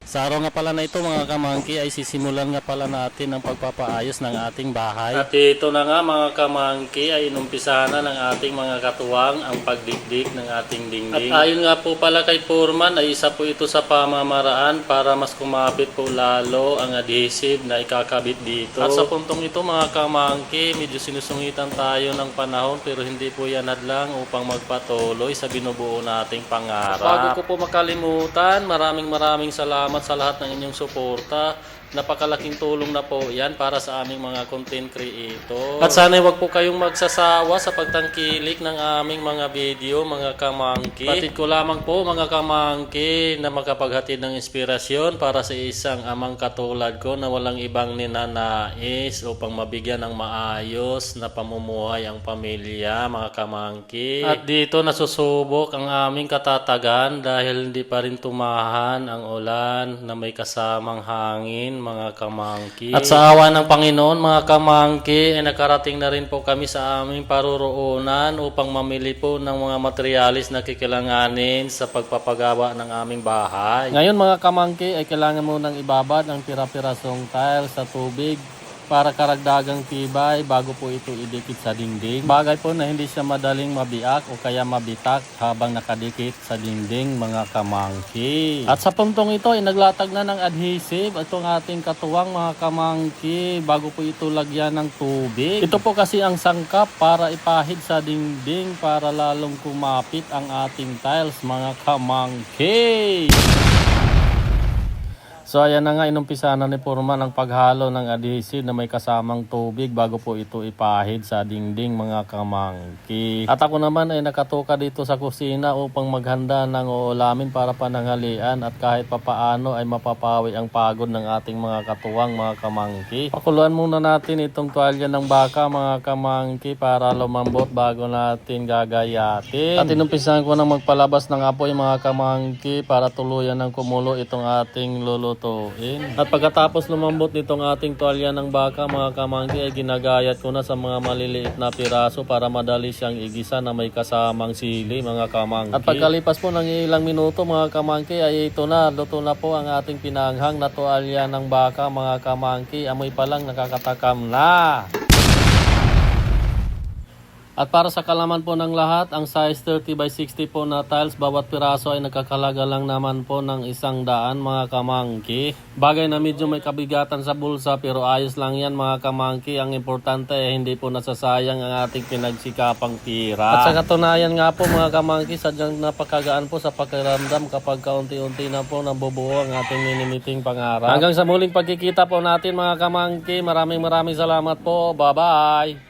Sa araw nga pala na ito mga kamangki ay sisimulan nga pala natin ang pagpapaayos ng ating bahay. At ito na nga mga kamangki ay inumpisahan na ng ating mga katuwang ang pagdikdik ng ating dingding. At ayon nga po pala kay Foreman ay isa po ito sa pamamaraan para mas kumapit po lalo ang adhesive na ikakabit dito. At sa puntong ito mga kamangki medyo sinusungitan tayo ng panahon pero hindi po yan hadlang upang magpatuloy sa binubuo nating pangarap. Bago ko po makalimutan, maraming salamat sa lahat ng inyong suporta. Napakalaking tulong na po yan para sa aming mga content creator. At sana wag po kayong magsasawa sa pagtangkilik ng aming mga video mga kamangki. Patid ko lamang po mga kamangki na makapaghatid ng inspirasyon para sa isang amang katulad ko na walang ibang ninanais upang mabigyan ng maayos na pamumuhay ang pamilya mga kamangki. At dito nasusubok ang aming katatagan dahil hindi pa rin tumahan ang ulan na may kasamang hangin mga kamangki. At sa awa ng Panginoon mga kamangki ay nakarating na rin po kami sa aming paruroonan upang mamili po ng mga materialis na kikailanganin sa pagpapagawa ng aming bahay. Ngayon mga kamangki ay kailangan mo nang ibabad ang pira-pirasong tiles sa tubig para karagdagang tibay bago po ito idikit sa dingding. Bagay po na hindi siya madaling mabiak o kaya mabitak habang nakadikit sa dingding mga kamangki. At sa puntong ito ay naglatag na ng adhesive itong ating katuwang mga kamangki bago po ito lagyan ng tubig. Ito po kasi ang sangkap para ipahid sa dingding para lalong kumapit ang ating tiles mga kamangki. So ayan na nga, inumpisa na ni Foreman ang paghalo ng adhesive na may kasamang tubig bago po ito ipahid sa dingding mga kamangki. At ako naman ay nakatuka dito sa kusina upang maghanda ng uulamin para pananghalian at kahit papaano ay mapapawi ang pagod ng ating mga katuwang mga kamangki. Pakuluan muna natin itong tuwalya ng baka mga kamangki para lumambot bago natin gagayatin. At inumpisahan ko na magpalabas ng apoy mga kamangki para tuluyan ng kumulo itong ating lulutuin. At pagkatapos lumambot nitong ating tuwalya ng baka mga kamangki ay ginagayat ko na sa mga maliliit na piraso para madali siyang igisa na may kasamang sili mga kamangki. At pagkalipas po ng ilang minuto mga kamangki ay ito na, luto na po ang ating pinanghang na tuwalya ng baka mga kamangki. Amoy pa lang nakakatakam na. At para sa kalaman po ng lahat, ang size 30 by 60 po na tiles, bawat piraso ay nagkakalaga lang naman po ng 100 mga kamangki. Bagay na medyo may kabigatan sa bulsa pero ayos lang yan mga kamangki. Ang importante ay hindi po nasasayang ang ating pinagsikapang tira. At sa katunayan nga po mga kamangki, sadyang napakagaan po sa pakiramdam kapag kaunti-unti na po nabubuo ang ating minimiting pangarap. Hanggang sa muling pagkikita po natin mga kamangki, maraming salamat po. Bye-bye!